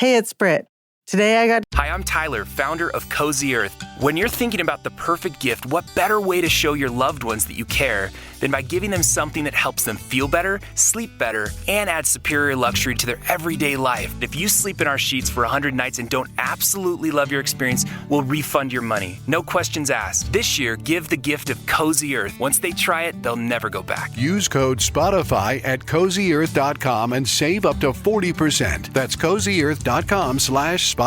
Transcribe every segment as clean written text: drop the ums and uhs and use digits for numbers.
Hey, it's Brit. Today Hi, I'm Tyler, founder of Cozy Earth. When you're thinking about the perfect gift, what better way to show your loved ones that you care than by giving them something that helps them feel better, sleep better, and add superior luxury to their everyday life? If you sleep in our sheets for 100 nights and don't absolutely love your experience, we'll refund your money. No questions asked. This year, give the gift of Cozy Earth. Once they try it, they'll never go back. Use code Spotify at CozyEarth.com and save up to 40%. That's CozyEarth.com/Spotify.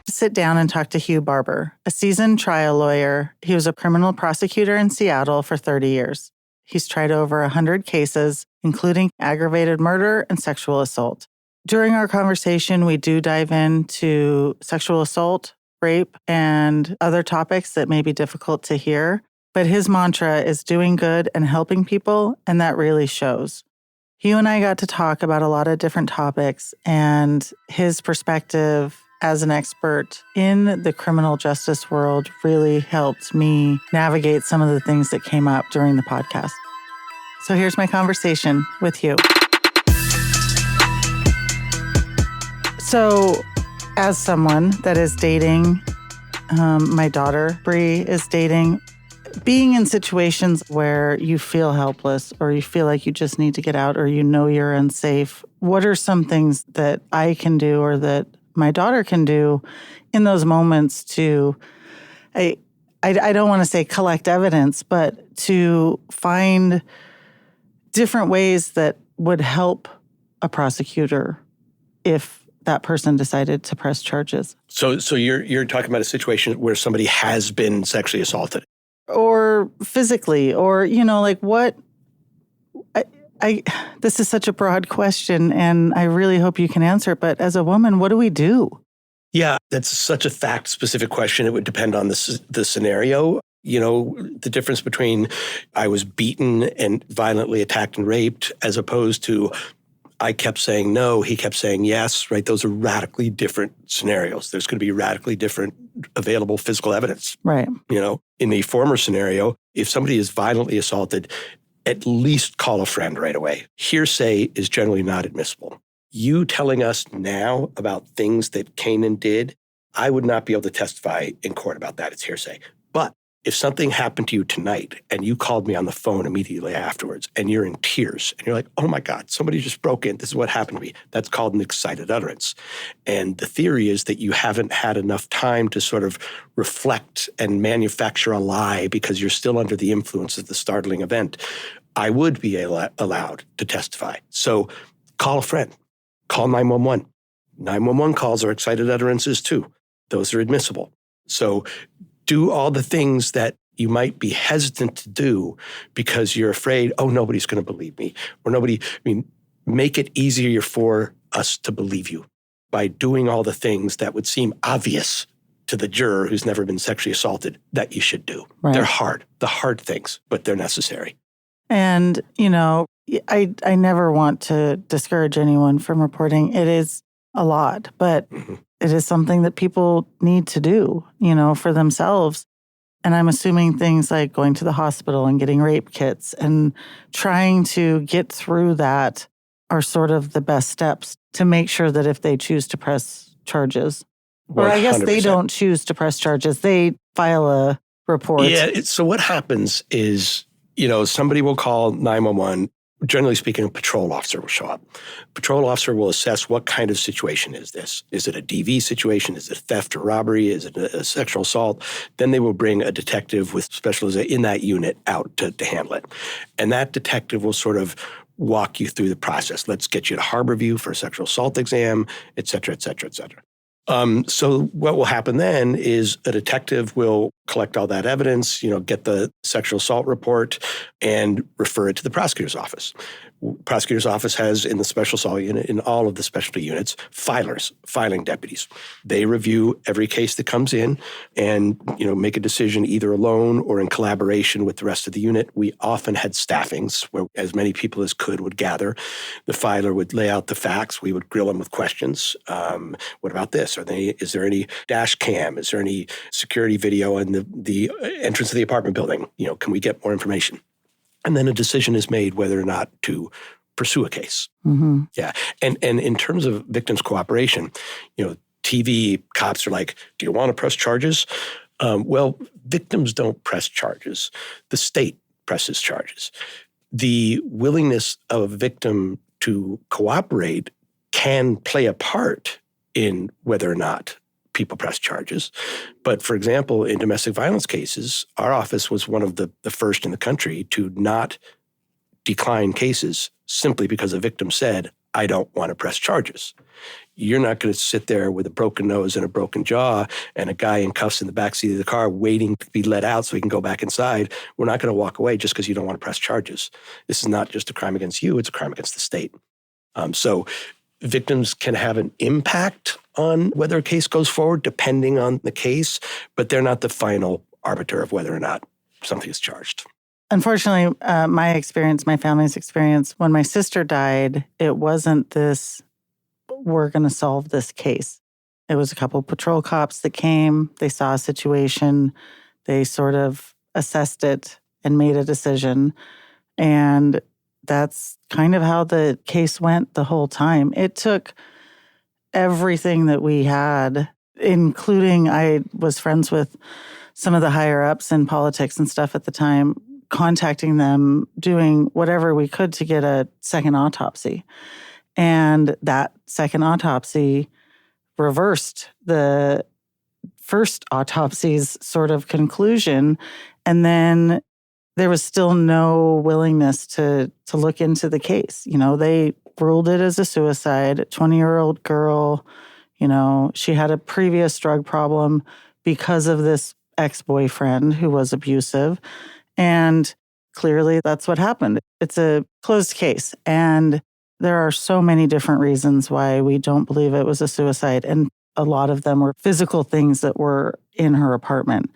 sit down and talk to Hugh Barber, a seasoned trial lawyer. He was a criminal prosecutor in Seattle for 30 years. He's tried over 100 cases, including aggravated murder and sexual assault. During our conversation, we do dive into sexual assault, rape, and other topics that may be difficult to hear. But his mantra is doing good and helping people, and that really shows. Hugh and I got to talk about a lot of different topics, and his perspective as an expert in the criminal justice world really helped me navigate some of the things that came up during the podcast. So here's my conversation with Hugh. So as someone that is dating, my daughter, Brit, is dating, being in situations where you feel helpless or you feel like you just need to get out or you know you're unsafe, what are some things that I can do or that my daughter can do in those moments to, I don't want to say collect evidence, but to find different ways that would help a prosecutor if that person decided to press charges. So you're talking about a situation where somebody has been sexually assaulted. Or physically, or, like what, this is such a broad question, and I really hope you can answer it. But as a woman, what do we do? Yeah, that's such a fact-specific question. It would depend on the scenario. The difference between I was beaten and violently attacked and raped as opposed to I kept saying no, he kept saying yes, right? Those are radically different scenarios. There's going to be radically different available physical evidence. Right. In the former scenario, if somebody is violently assaulted, at least call a friend right away. Hearsay is generally not admissible. You telling us now about things that Kanan did, I would not be able to testify in court about that. It's hearsay. But if something happened to you tonight and you called me on the phone immediately afterwards and you're in tears and you're like, oh my God, somebody just broke in. This is what happened to me. That's called an excited utterance. And the theory is that you haven't had enough time to sort of reflect and manufacture a lie because you're still under the influence of the startling event. I would be allowed to testify. So call a friend. Call 911. 911 calls are excited utterances too. Those are admissible. So do all the things that you might be hesitant to do because you're afraid, oh, nobody's going to believe me. Or make it easier for us to believe you by doing all the things that would seem obvious to the juror who's never been sexually assaulted that you should do. Right. They're hard, the hard things, but they're necessary. And, I never want to discourage anyone from reporting. It is a lot, but it is something that people need to do, for themselves. And I'm assuming things like going to the hospital and getting rape kits and trying to get through that are sort of the best steps to make sure that if they choose to press charges, 100%. Or I guess they don't choose to press charges, they file a report. Yeah, so what happens is, somebody will call 911. Generally speaking, a patrol officer will show up. Patrol officer will assess what kind of situation is this. Is it a DV situation? Is it theft or robbery? Is it a sexual assault? Then they will bring a detective with specialization in that unit out to handle it. And that detective will sort of walk you through the process. Let's get you to Harborview for a sexual assault exam, et cetera, et cetera, et cetera. So what will happen then is a detective will collect all that evidence, get the sexual assault report and refer it to the prosecutor's office. Prosecutor's office has in the special assault unit, in all of the specialty units, filing deputies. They review every case that comes in and, make a decision either alone or in collaboration with the rest of the unit. We often had staffings where as many people as could would gather. The filer would lay out the facts. We would grill them with questions. What about this? Is there any dash cam? Is there any security video in the entrance of the apartment building? Can we get more information? And then a decision is made whether or not to pursue a case. Mm-hmm. Yeah. And in terms of victims' cooperation, TV cops are like, do you want to press charges? Well, victims don't press charges. The state presses charges. The willingness of a victim to cooperate can play a part in whether or not people press charges. But for example, in domestic violence cases, our office was one of the first in the country to not decline cases simply because a victim said, I don't want to press charges. You're not going to sit there with a broken nose and a broken jaw and a guy in cuffs in the backseat of the car waiting to be let out so he can go back inside. We're not going to walk away just because you don't want to press charges. This is not just a crime against you, it's a crime against the state. So victims can have an impact on whether a case goes forward depending on the case, but they're not the final arbiter of whether or not something is charged. Unfortunately, my family's experience, when my sister died, it wasn't this, we're going to solve this case. It was a couple patrol cops that came, they saw a situation, they sort of assessed it and made a decision. And that's kind of how the case went the whole time. It took everything that we had, including I was friends with some of the higher ups in politics and stuff at the time, contacting them, doing whatever we could to get a second autopsy. And that second autopsy reversed the first autopsy's sort of conclusion. And then there was still no willingness to look into the case. They ruled it as a suicide. 20-year-old girl, she had a previous drug problem because of this ex-boyfriend who was abusive. And clearly that's what happened. It's a closed case. And there are so many different reasons why we don't believe it was a suicide. And a lot of them were physical things that were in her apartment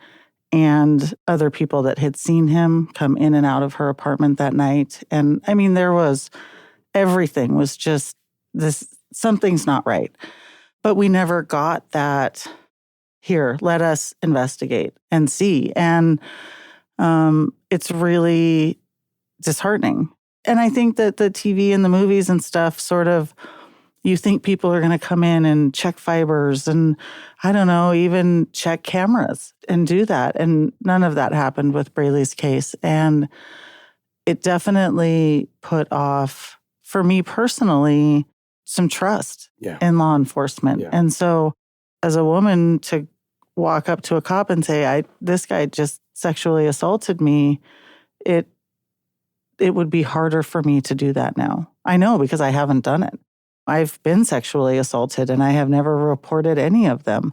and other people that had seen him come in and out of her apartment that night. And I mean, everything was just this, something's not right. But we never got that, here, let us investigate and see. And it's really disheartening. And I think that the TV and the movies and stuff sort of, you think people are going to come in and check fibers and, I don't know, even check cameras and do that. And none of that happened with Braley's case. And it definitely put off, for me personally, some trust in law enforcement. Yeah. And so as a woman, to walk up to a cop and say, this guy just sexually assaulted me, it would be harder for me to do that now. I know, because I haven't done it. I've been sexually assaulted and I have never reported any of them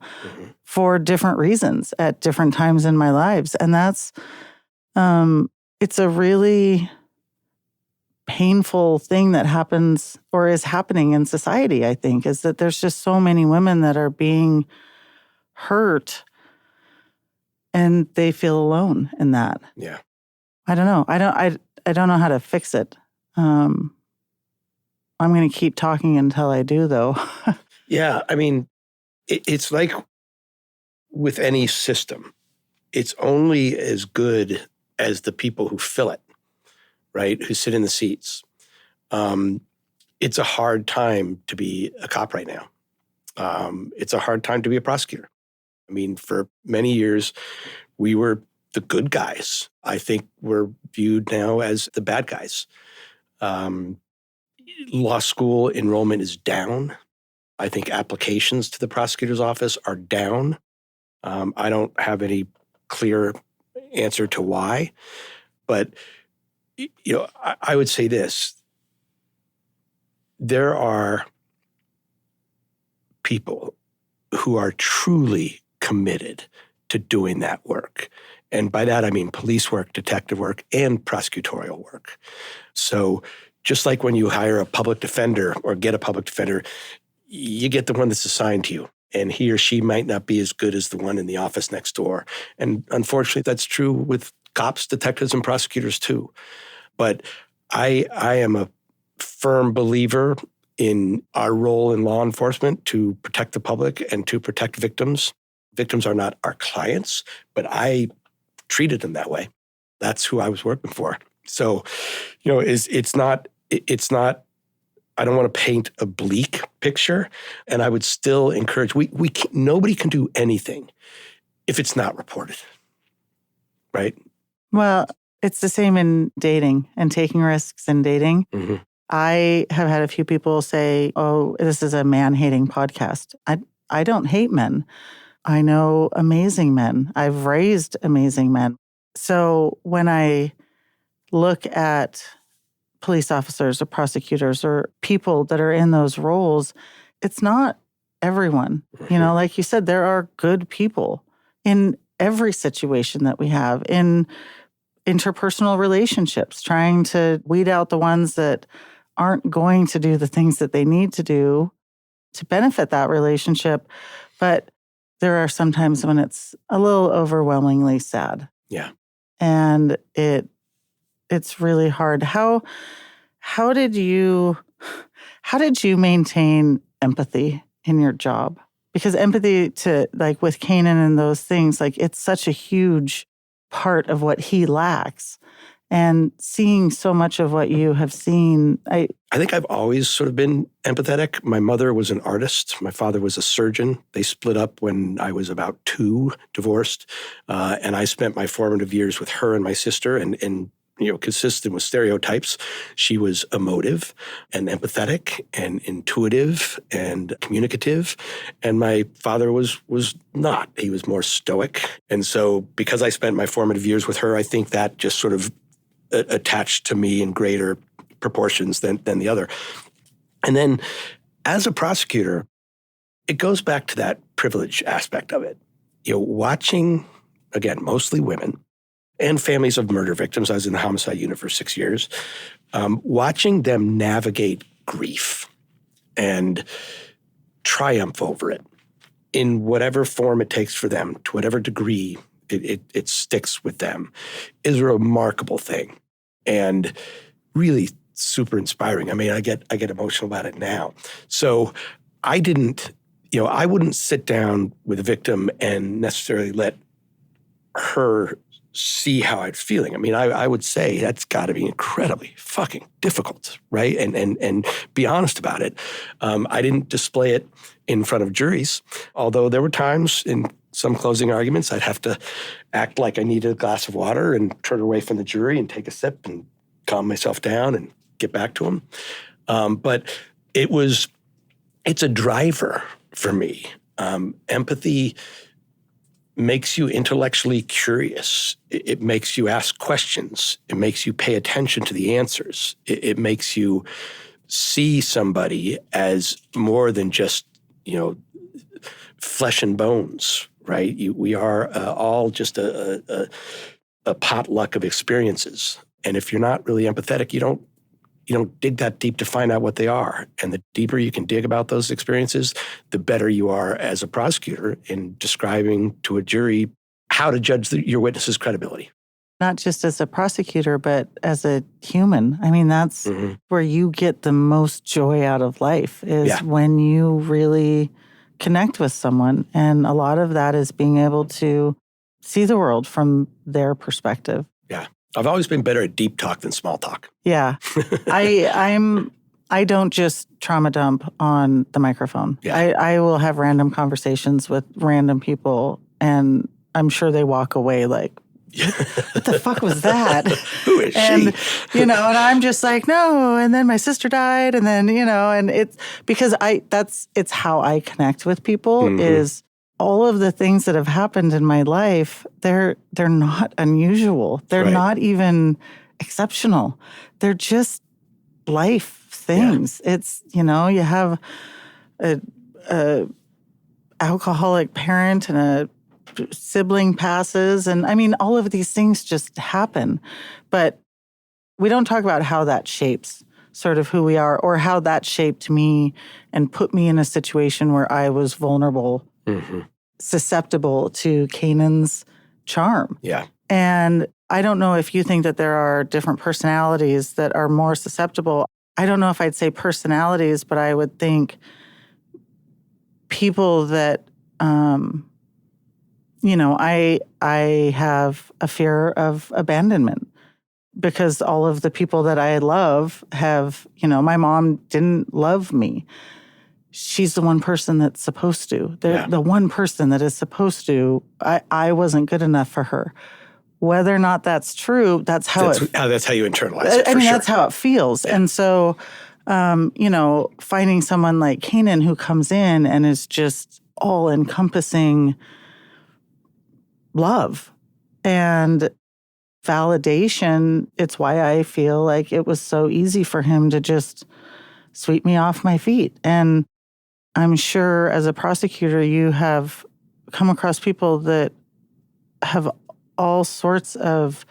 for different reasons at different times in my lives. And that's, it's a really painful thing that happens or is happening in society, I think, is that there's just so many women that are being hurt and they feel alone in that. Yeah. I don't know. I don't know how to fix it. I'm going to keep talking until I do, though. Yeah. I mean, it's like with any system, it's only as good as the people who fill it, right? Who sit in the seats. It's a hard time to be a cop right now. It's a hard time to be a prosecutor. I mean, for many years, we were the good guys. I think we're viewed now as the bad guys. Law school enrollment is down. I think applications to the prosecutor's office are down. I don't have any clear answer to why, but I would say this. There are people who are truly committed to doing that work. And by that, I mean police work, detective work, and prosecutorial work. So just like when you hire a public defender or get a public defender, you get the one that's assigned to you. And he or she might not be as good as the one in the office next door. And unfortunately, that's true with cops, detectives, and prosecutors too. But I am a firm believer in our role in law enforcement to protect the public and to protect victims. Victims are not our clients, but I treated them that way. That's who I was working for. So, it's not it's not, I don't want to paint a bleak picture. And I would still encourage, nobody can do anything if it's not reported, right? Well, it's the same in dating and taking risks in dating. Mm-hmm. I have had a few people say, oh, this is a man-hating podcast. I don't hate men. I know amazing men. I've raised amazing men. So when I look at police officers or prosecutors or people that are in those roles, it's not everyone. You know, like you said, there are good people in every situation that we have, in interpersonal relationships, trying to weed out the ones that aren't going to do the things that they need to do to benefit that relationship. But there are some times when it's a little overwhelmingly sad. Yeah. And it's really hard. How did you maintain empathy in your job? Because empathy to, like, with Kanan and those things, like, it's such a huge part of what he lacks. And seeing so much of what you have seen, I think I've always sort of been empathetic. My mother was an artist. My father was a surgeon. They split up when I was about 2, divorced. And I spent my formative years with her and my sister. And you know, consistent with stereotypes, she was emotive and empathetic and intuitive and communicative. And my father was not. He was more stoic. And so because I spent my formative years with her, I think that just sort of attached to me in greater proportions than the other. And then as a prosecutor, it goes back to that privilege aspect of it. You know, watching, again, mostly women and families of murder victims. I was in the homicide unit for 6 years. Watching them navigate grief and triumph over it in whatever form it takes for them, to whatever degree it sticks with them, is a remarkable thing and really super inspiring. I mean, I get emotional about it now. So I wouldn't sit down with a victim and necessarily let her see how I'm feeling. I mean, I would say that's got to be incredibly fucking difficult, right? And be honest about it. I didn't display it in front of juries, although there were times in some closing arguments I'd have to act like I needed a glass of water and turn away from the jury and take a sip and calm myself down and get back to them. But it's a driver for me. Empathy makes you intellectually curious. It makes you ask questions. It makes you pay attention to the answers. It makes you see somebody as more than just, flesh and bones, right? We are all just a potluck of experiences. And if you're not really empathetic, you don't dig that deep to find out what they are. And the deeper you can dig about those experiences, the better you are as a prosecutor in describing to a jury how to judge your witness's credibility. Not just as a prosecutor, but as a human. I mean, that's where you get the most joy out of life, is when you really connect with someone. And a lot of that is being able to see the world from their perspective. Yeah. I've always been better at deep talk than small talk. Yeah. I don't just trauma dump on the microphone. Yeah. I will have random conversations with random people, and I'm sure they walk away like, what the fuck was that? Who is she? And I'm just like, no. And then my sister died. And then, and it's because it's how I connect with people is all of the things that have happened in my life. They're not unusual. They're not even exceptional. They're just life things. Yeah. It's, you have a alcoholic parent and a sibling passes. And I mean, all of these things just happen. But we don't talk about how that shapes sort of who we are, or how that shaped me and put me in a situation where I was vulnerable, susceptible to Kanan's charm. Yeah. And I don't know if you think that there are different personalities that are more susceptible. I don't know if I'd say personalities, but I would think people that, I have a fear of abandonment. because all of the people that I love have, my mom didn't love me. She's the one person that's supposed to. The one person that is supposed to. I wasn't good enough for her. Whether or not that's true, that's how you internalize it. That's how it feels. Yeah. And so, finding someone like Kanan who comes in and is just all-encompassing love and validation, it's why I feel like it was so easy for him to just sweep me off my feet. And I'm sure as a prosecutor, you have come across people that have all sorts of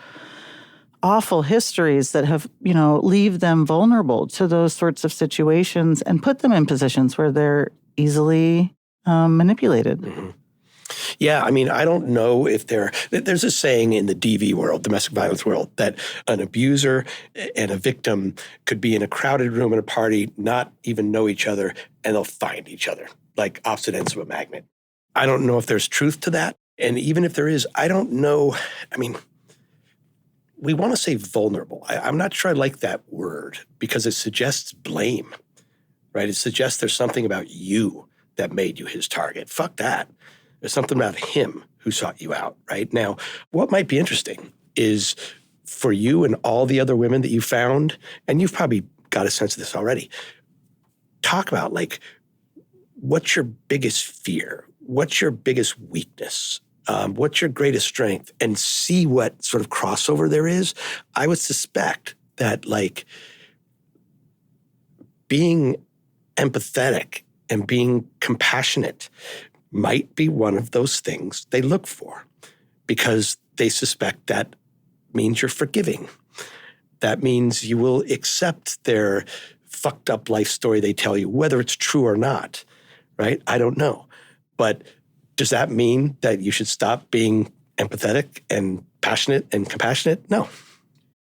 awful histories that have, leave them vulnerable to those sorts of situations and put them in positions where they're easily manipulated. Mm-hmm. Yeah, I mean, I don't know if there's a saying in the DV world, domestic violence world, that an abuser and a victim could be in a crowded room at a party, not even know each other, and they'll find each other, like opposite ends of a magnet. I don't know if there's truth to that. And even if there is, I don't know. I mean, we want to say vulnerable. I'm not sure I like that word because it suggests blame, right? It suggests there's something about you that made you his target. Fuck that. There's something about him who sought you out, right? Now, what might be interesting is for you and all the other women that you found, and you've probably got a sense of this already, talk about, like, what's your biggest fear? What's your biggest weakness? What's your greatest strength? And see what sort of crossover there is. I would suspect that, like, being empathetic and being compassionate might be one of those things they look for because they suspect that means you're forgiving. That means you will accept their fucked up life story they tell you, whether it's true or not, right? I don't know. But does that mean that you should stop being empathetic and passionate and compassionate? No.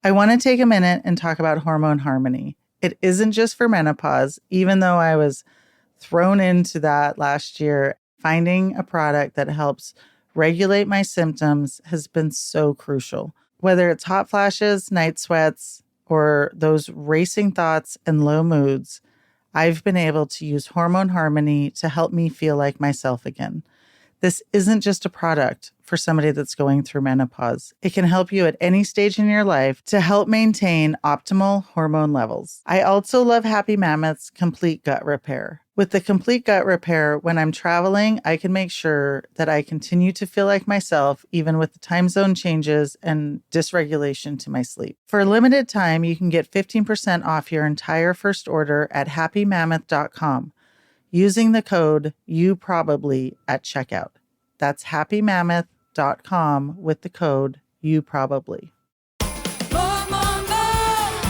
I want to take a minute and talk about hormone harmony. It isn't just for menopause, even though I was thrown into that last year. Finding a product that helps regulate my symptoms has been so crucial. Whether it's hot flashes, night sweats, or those racing thoughts and low moods, I've been able to use Hormone Harmony to help me feel like myself again. This isn't just a product for somebody that's going through menopause. It can help you at any stage in your life to help maintain optimal hormone levels. I also love Happy Mammoth's Complete Gut Repair. With the Complete Gut Repair, when I'm traveling, I can make sure that I continue to feel like myself, even with the time zone changes and dysregulation to my sleep. For a limited time, you can get 15% off your entire first order at happymammoth.com using the code YouProbably at checkout. That's happymammoth.com with the code YouProbably.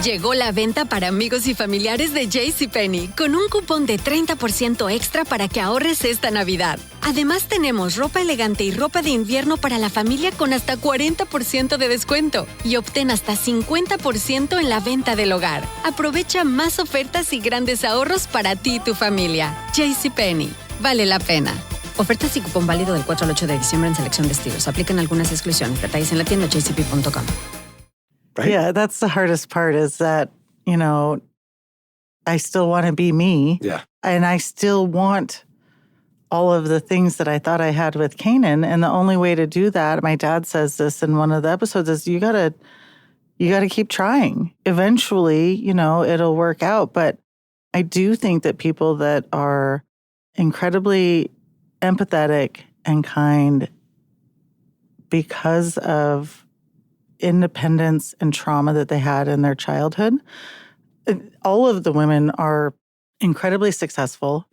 Llegó la venta para amigos y familiares de JCPenney con un cupón de 30% extra para que ahorres esta Navidad. Además, tenemos ropa elegante y ropa de invierno para la familia con hasta 40% de descuento y obtén hasta 50% en la venta del hogar. Aprovecha más ofertas y grandes ahorros para ti y tu familia. JCPenney. Vale la pena. Ofertas y cupón válido del 4 al 8 de diciembre en selección de estilos. Aplican algunas exclusiones. Detalles en la tienda jcp.com. Right? Yeah, that's the hardest part is that, I still want to be me. Yeah. And I still want all of the things that I thought I had with Kanan. And the only way to do that, my dad says this in one of the episodes, is you gotta keep trying. Eventually, it'll work out. But I do think that people that are incredibly empathetic and kind because of independence and trauma that they had in their childhood. All of the women are incredibly successful,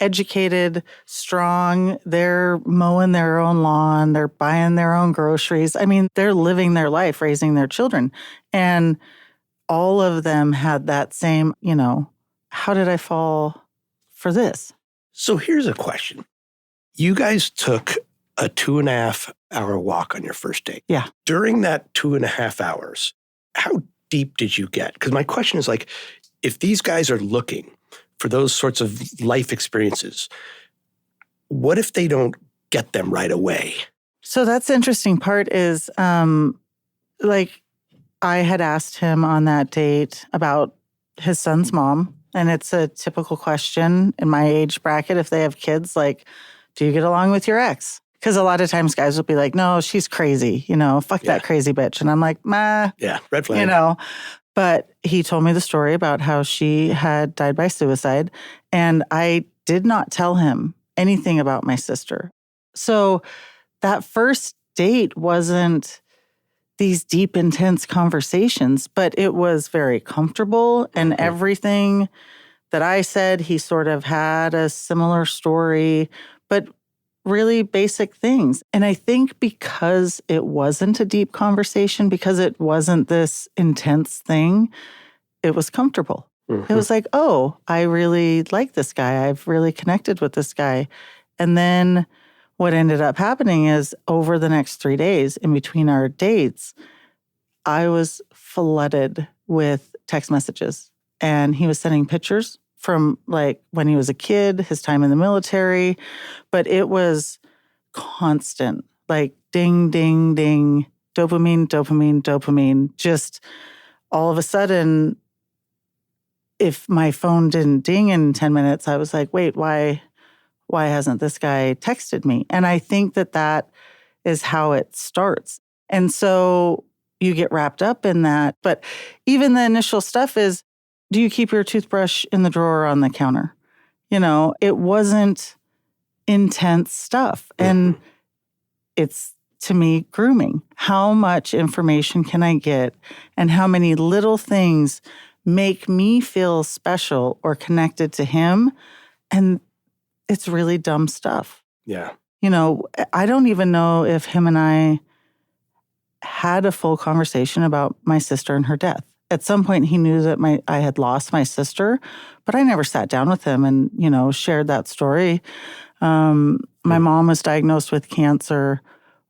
educated, strong. They're mowing their own lawn. They're buying their own groceries. I mean, they're living their life, raising their children. And all of them had that same, how did I fall for this? So here's a question. You guys took a 2.5-hour walk on your first date. Yeah. During that 2.5 hours, how deep did you get? Because my question is, like, if these guys are looking for those sorts of life experiences, what if they don't get them right away? So that's the interesting part is, I had asked him on that date about his son's mom. And it's a typical question in my age bracket if they have kids, like, do you get along with your ex? Because a lot of times guys will be like, no, she's crazy, fuck that crazy bitch. And I'm like, meh. Yeah, red flag. But he told me the story about how she had died by suicide. And I did not tell him anything about my sister. So that first date wasn't these deep, intense conversations, but it was very comfortable. And everything that I said, he sort of had a similar story, but really basic things. And I think because it wasn't a deep conversation, because it wasn't this intense thing, it was comfortable. It was like, oh, I really like this guy. I've really connected with this guy. And then what ended up happening is over the next 3 days in between our dates, I was flooded with text messages. And he was sending pictures from like when he was a kid, his time in the military. But it was constant, like ding, ding, ding, dopamine, dopamine, dopamine. Just all of a sudden, if my phone didn't ding in 10 minutes, I was like, wait, why hasn't this guy texted me? And I think that is how it starts. And so you get wrapped up in that. But even the initial stuff is, do you keep your toothbrush in the drawer or on the counter? It wasn't intense stuff. And it's, to me, grooming. How much information can I get? And how many little things make me feel special or connected to him? And it's really dumb stuff. Yeah. I don't even know if him and I had a full conversation about my sister and her death. At some point, he knew that I had lost my sister, but I never sat down with him and, shared that story. My mom was diagnosed with cancer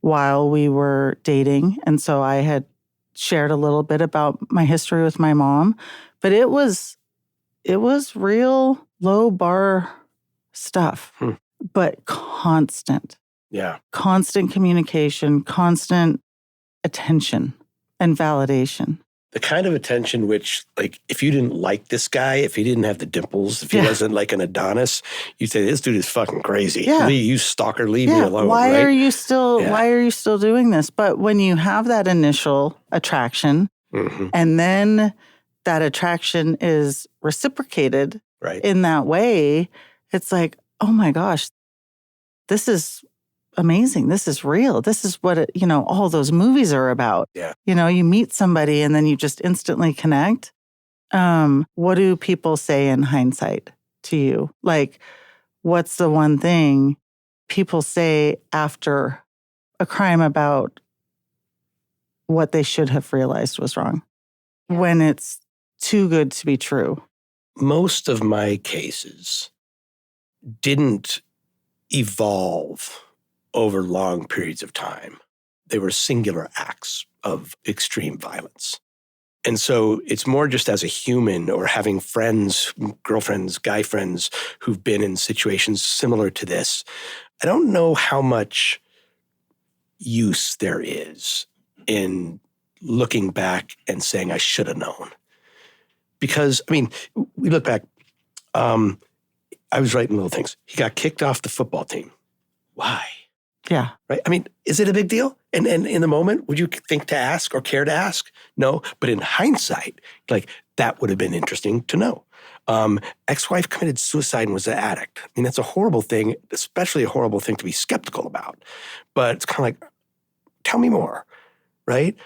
while we were dating, and so I had shared a little bit about my history with my mom, but it was real low bar stuff, but constant. Yeah. Constant communication, constant attention and validation. The kind of attention which, like, if you didn't like this guy, if he didn't have the dimples, if he wasn't like an Adonis, you'd say, this dude is fucking crazy. Yeah. You stalker, leave me alone. Why right? are you still doing this? But when you have that initial attraction, and then that attraction is reciprocated in that way, it's like, oh my gosh, this is amazing. This is real. This is what, all those movies are about. Yeah. You meet somebody and then you just instantly connect. What do people say in hindsight to you? Like, what's the one thing people say after a crime about what they should have realized was wrong when it's too good to be true? Most of my cases didn't evolve over long periods of time. They were singular acts of extreme violence. And so it's more just as a human or having friends, girlfriends, guy friends who've been in situations similar to this. I don't know how much use there is in looking back and saying, I should have known. Because, we look back, I was writing little things. He got kicked off the football team. Why? Yeah. Right? Is it a big deal? And in the moment, would you think to ask or care to ask? No. But in hindsight, that would have been interesting to know. Ex-wife committed suicide and was an addict. That's a horrible thing, especially a horrible thing to be skeptical about. But it's kind of like, tell me more, right?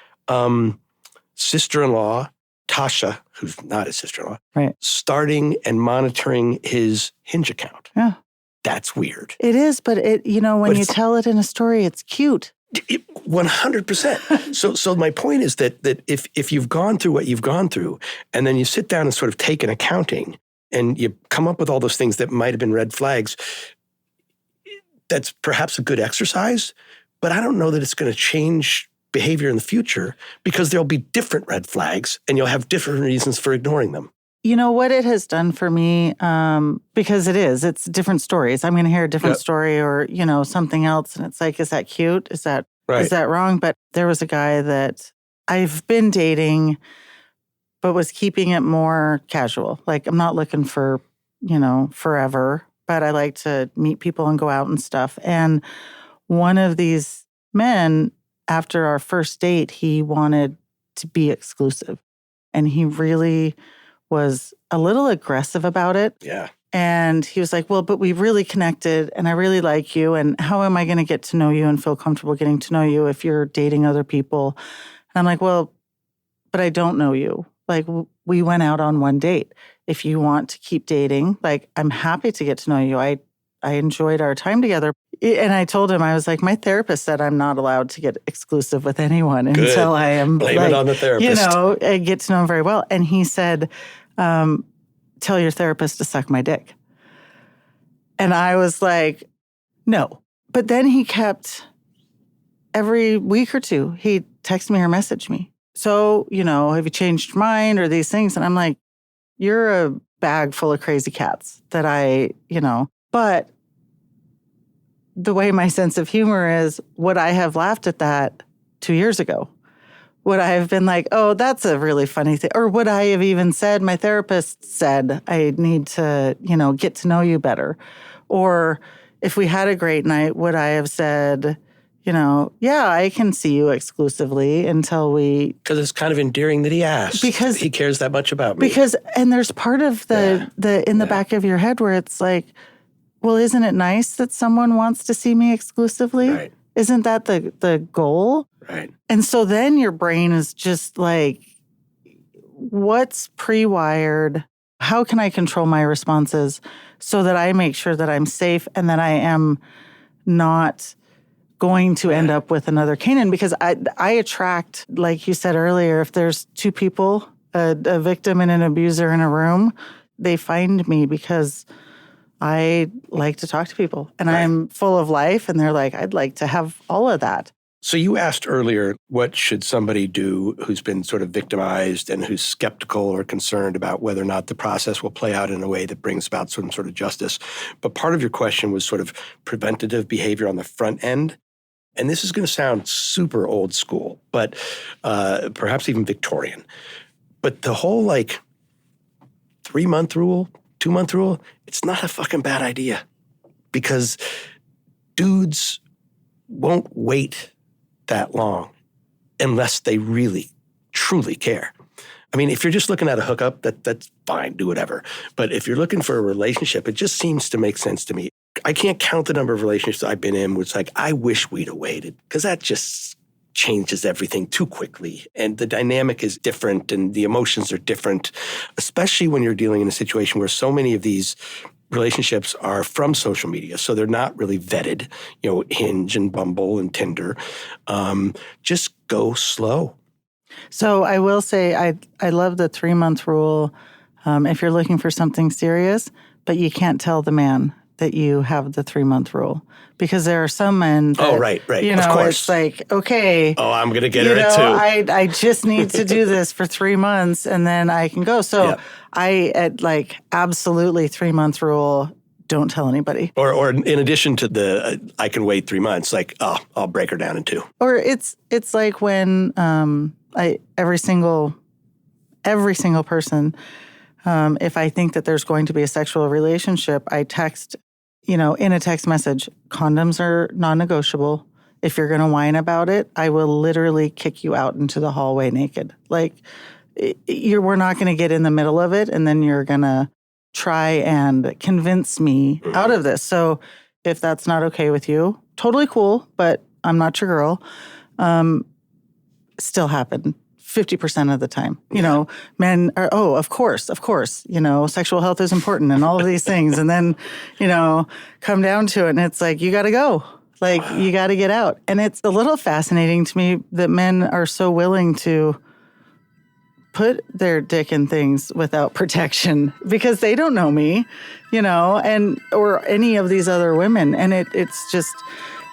Sister-in-law, Tasha, who's not his sister-in-law, starting and monitoring his Hinge account. Yeah. That's weird. It is, but when you tell it in a story, it's cute. 100%. So my point is that if you've gone through what you've gone through, and then you sit down and sort of take an accounting, and you come up with all those things that might have been red flags, that's perhaps a good exercise, but I don't know that it's going to change behavior in the future because there'll be different red flags, and you'll have different reasons for ignoring them. You know what it has done for me, because it's different stories. I'm going to hear a different story or, something else. And it's like, is that cute? Is that wrong? But there was a guy that I've been dating, but was keeping it more casual. Like, I'm not looking for, forever, but I like to meet people and go out and stuff. And one of these men, after our first date, he wanted to be exclusive. And he really was a little aggressive about it. Yeah. And he was like, well, but we really connected and I really like you. And how am I going to get to know you and feel comfortable getting to know you if you're dating other people? And I'm like, well, but I don't know you. Like, we went out on one date. If you want to keep dating, like, I'm happy to get to know you. I enjoyed our time together. And I told him, I was like, my therapist said I'm not allowed to get exclusive with anyone until I am Blame it on the therapist. I get to know him very well. And he said, tell your therapist to suck my dick. And I was like, no. But then he kept, every week or two, he'd text me or message me. So, have you changed your mind or these things? And I'm like, you're a bag full of crazy cats that but the way my sense of humor is, would I have laughed at that 2 years ago? Would I have been like, oh, that's a really funny thing? Or would I have even said, my therapist said, I need to, get to know you better? Or if we had a great night, would I have said, yeah, I can see you exclusively until we... Because it's kind of endearing that he asked. Because he cares that much about me. And there's part of the back of your head where it's like, well, isn't it nice that someone wants to see me exclusively? Right. Isn't that the goal? Right. And so then your brain is just like, what's pre-wired? How can I control my responses so that I make sure that I'm safe and that I am not going to end up with another Canaan? Because I attract, like you said earlier, if there's two people, a victim and an abuser in a room, they find me because I like to talk to people and I'm full of life and they're like, I'd like to have all of that. So you asked earlier, what should somebody do who's been sort of victimized and who's skeptical or concerned about whether or not the process will play out in a way that brings about some sort of justice. But part of your question was sort of preventative behavior on the front end. And this is going to sound super old school, but perhaps even Victorian. But the whole 3-month rule, 2-month rule, it's not a fucking bad idea because dudes won't wait that long unless they really, truly care. I mean, if you're just looking at a hookup, that's fine, do whatever. But if you're looking for a relationship, it just seems to make sense to me. I can't count the number of relationships I've been in where it's like, I wish we'd have waited because that just changes everything too quickly. And the dynamic is different and the emotions are different, especially when you're dealing in a situation where so many of these relationships are from social media. So they're not really vetted, Hinge and Bumble and Tinder. Just go slow. So I will say I love the 3-month rule if you're looking for something serious, but you can't tell the man that you have the 3-month rule. Because there are some men that, right. Of course. It's like, okay. Oh, I'm going to get her it too. I just need to do this for 3 months and then I can go. So absolutely 3-month rule, don't tell anybody. Or in addition to the, I can wait 3 months, I'll break her down in 2. Or it's like when every single person, if I think that there's going to be a sexual relationship, I text, in a text message, condoms are non-negotiable. If you're going to whine about it, I will literally kick you out into the hallway naked. We're not going to get in the middle of it, and then you're going to try and convince me out of this. So if that's not okay with you, totally cool, but I'm not your girl. Still happen 50% of the time. Men are, of course, sexual health is important and all of these things. And then, come down to it and it's like, you got to go. You got to get out. And it's a little fascinating to me that men are so willing to put their dick in things without protection because they don't know me, or any of these other women. And it's just,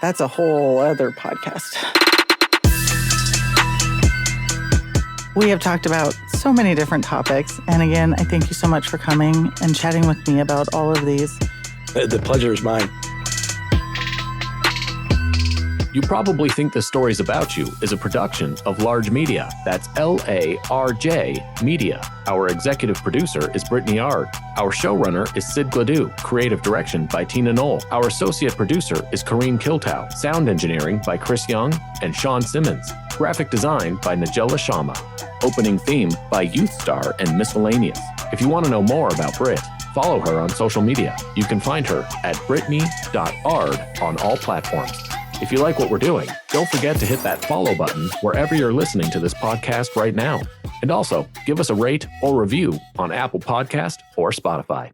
that's a whole other podcast. We have talked about so many different topics. And again, I thank you so much for coming and chatting with me about all of these. The pleasure is mine. You probably think the Stories About You is a production of Large Media. That's L-A-R-J Media. Our executive producer is Brittany Ard. Our showrunner is Sid Gladue. Creative direction by Tina Knoll. Our associate producer is Kareem Kiltow. Sound engineering by Chris Young and Sean Simmons. Graphic design by Najella Sharma. Opening theme by Youth Star and Miscellaneous. If you want to know more about Brit, follow her on social media. You can find her at brittany.ard on all platforms. If you like what we're doing, don't forget to hit that follow button wherever you're listening to this podcast right now. And also, give us a rate or review on Apple Podcast or Spotify.